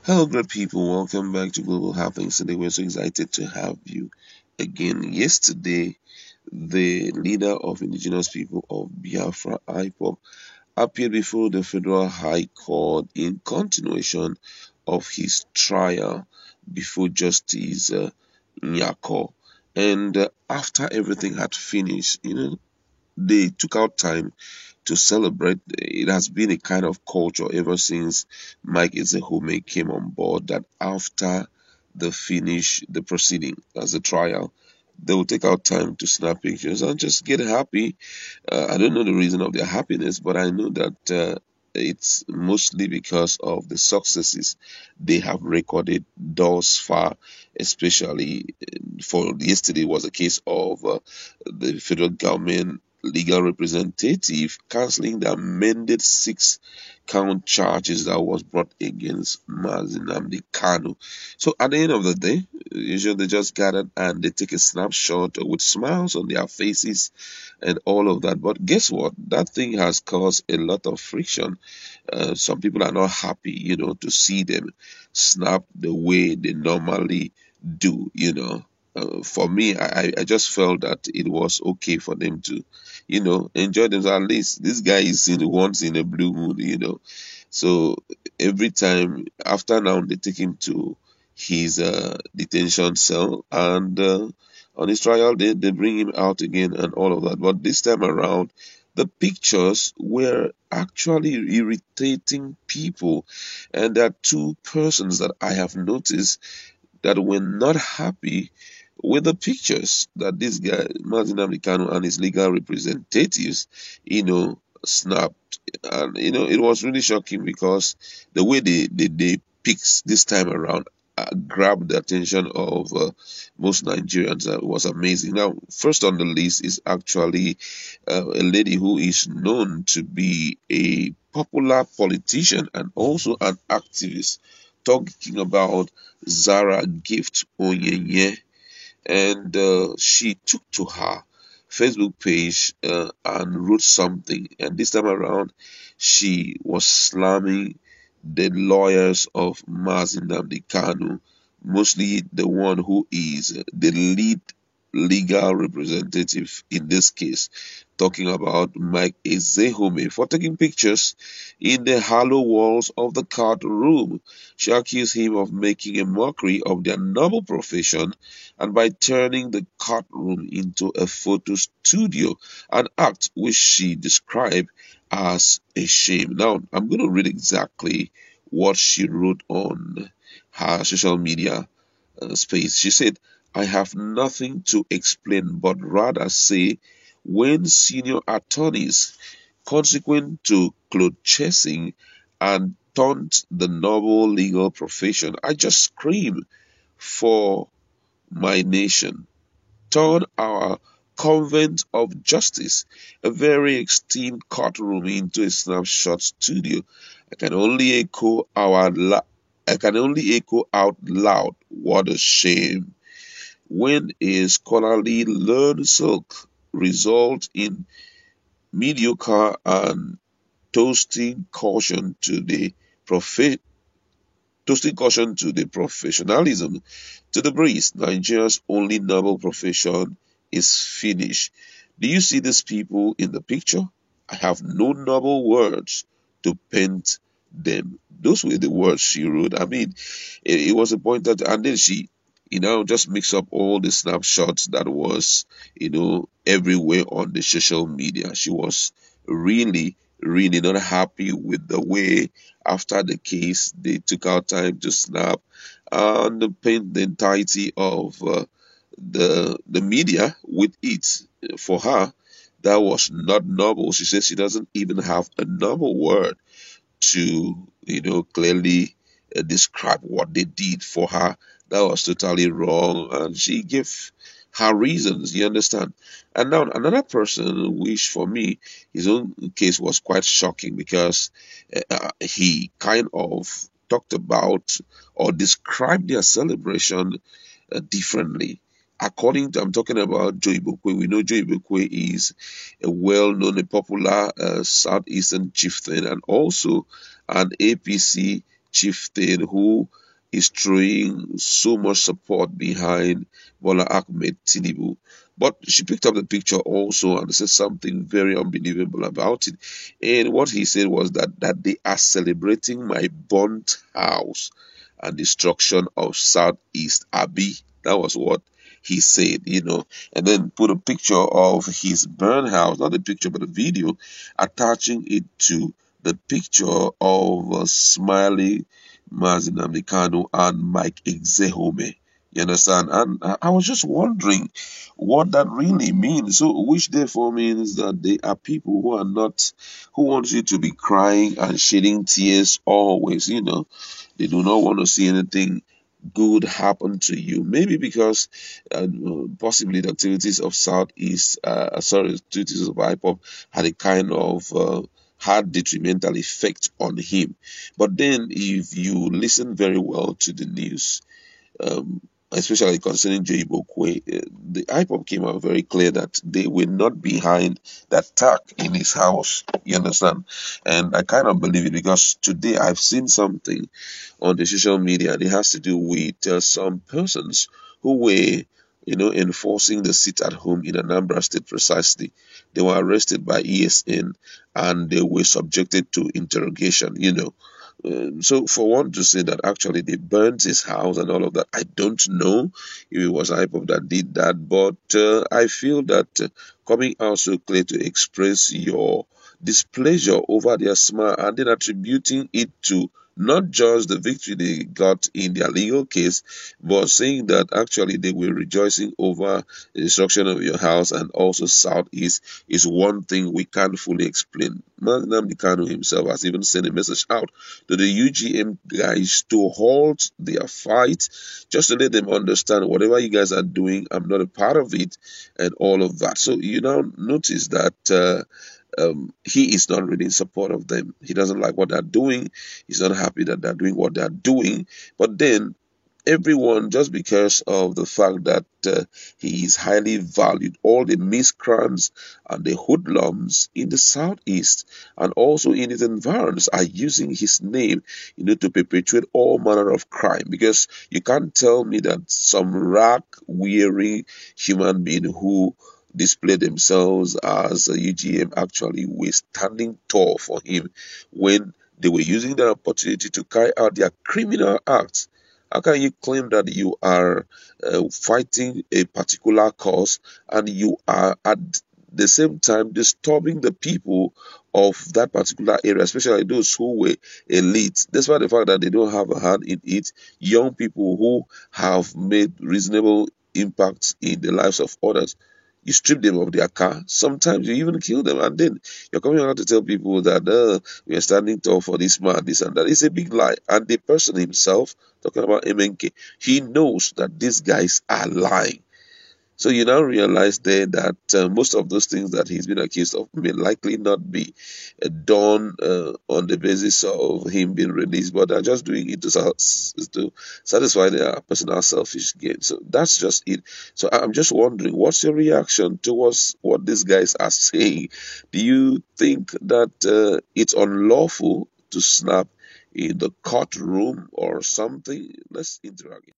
Hello, great people. Welcome back to Global Happenings. Today, we're so excited to have you again. Yesterday, the leader of indigenous people of Biafra, IPOB, appeared before the Federal High Court in continuation of his trial before Justice Nyako. And after everything had finished, they took out time to celebrate. It has been a kind of culture ever since Mike Ezehome came on board that after the proceeding as a trial, they will take out time to snap pictures and just get happy. I don't know the reason of their happiness, but I know that it's mostly because of the successes they have recorded thus far, especially for yesterday was a case of the federal government legal representative cancelling the amended six-count charges that was brought against Mazin Namdi Kanu. So at the end of the day, usually they just gathered and they take a snapshot with smiles on their faces and all of that. But guess what? That thing has caused a lot of friction. Some people are not happy, to see them snap the way they normally do. For me, I just felt that it was okay for them to, enjoy themselves. At least this guy is in once in a blue moon. So every time after now, they take him to his detention cell and on his trial they bring him out again and all of that. But this time around, the pictures were actually irritating people. And there are two persons that I have noticed that were not happy with the pictures that this guy, Martin Americano, and his legal representatives, snapped. And, it was really shocking because the way they picked this time around grabbed the attention of most Nigerians. Was amazing. Now, first on the list is actually a lady who is known to be a popular politician and also an activist, talking about Zara Gift Onyenye, and she took to her Facebook page and wrote something. And this time around, she was slamming the lawyers of Mazin Nnamdi Kanu, mostly the one who is the lead legal representative in this case, talking about Mike Ezehome for taking pictures in the hollow walls of the courtroom. She accused him of making a mockery of their noble profession and by turning the courtroom into a photo studio, an act which she described as a shame. Now, I'm going to read exactly what she wrote on her social media space. She said, I have nothing to explain, but rather say when senior attorneys, consequent to cloth chasing and taunt the noble legal profession, I just scream for my nation. Turn our convent of justice, a very esteemed courtroom, into a snapshot studio. I can only echo I can only echo out loud, what a shame. When a scholarly learned silk result in mediocre and toasting caution to the prof- toasting caution to the professionalism, to the breeze, Nigeria's only noble profession is finished. Do you see these people in the picture? I have no noble words to paint them. Those were the words she wrote. I mean, it was a point that, and then she, just mix up all the snapshots that was, everywhere on the social media. She was really, really not happy with the way after the case they took out time to snap and paint the entirety of the media with it. For her, that was not noble. She says she doesn't even have a noble word to, clearly describe what they did. For her, that was totally wrong, and she gave her reasons. You understand? And now another person, which for me, his own case was quite shocking because he kind of talked about or described their celebration differently. According to, I'm talking about Joe Ibokwe. We know Joe Ibokwe is a well-known, a popular southeastern chieftain and also an APC chieftain who is throwing so much support behind Bola Ahmed Tinubu. But she picked up the picture also and said something very unbelievable about it. And what he said was that they are celebrating my burnt house and destruction of Southeast Abbey. That was what he said. And then put a picture of his burn house, not a picture, but a video, attaching it to the picture of Smiley Mazinam Kanu and Mike Exehome. You understand? And I was just wondering what that really means. So, which therefore means that they are people who are not, who want you to be crying and shedding tears always. They do not want to see anything good happen to you. Maybe because possibly the activities of Southeast, activities of IPOP had a kind of had detrimental effect on him. But then, if you listen very well to the news, um, especially concerning Joe Ibokwe, the IPOP came out very clear that they were not behind that attack in his house. You understand? And I kind of believe it because today I've seen something on the social media and it has to do with some persons who were enforcing the sit at home in Anambra State precisely. They were arrested by ESN and they were subjected to interrogation. So for one to say that actually they burnt his house and all of that, I don't know if it was IPOP that did that, but I feel that coming out so clear to express your displeasure over their smile and then attributing it to not just the victory they got in their legal case, but saying that actually they were rejoicing over the destruction of your house and also Southeast is one thing we can't fully explain. Nnamdi Kanu himself has even sent a message out to the UGM guys to halt their fight, just to let them understand whatever you guys are doing, I'm not a part of it, and all of that. So you now notice that he is not really in support of them. He doesn't like what they're doing. He's not happy that they're doing what they're doing. But then everyone, just because of the fact that he is highly valued, all the miscreants and the hoodlums in the southeast and also in its environs are using his name, to perpetuate all manner of crime. Because you can't tell me that some rag-wearing human being who display themselves as a UGM actually were standing tall for him when they were using that opportunity to carry out their criminal acts. How can you claim that you are fighting a particular cause and you are at the same time disturbing the people of that particular area, especially those who were elite, despite the fact that they don't have a hand in it, young people who have made reasonable impacts in the lives of others? You strip them of their car. Sometimes you even kill them, and then you're coming out to tell people that we are standing tall for this man, this and that. It's a big lie. And the person himself, talking about MNK, he knows that these guys are lying. So you now realize there that most of those things that he's been accused of may likely not be done on the basis of him being released, but they're just doing it to satisfy their personal selfish gain. So that's just it. So I'm just wondering, what's your reaction towards what these guys are saying? Do you think that it's unlawful to snap in the courtroom or something? Let's interact.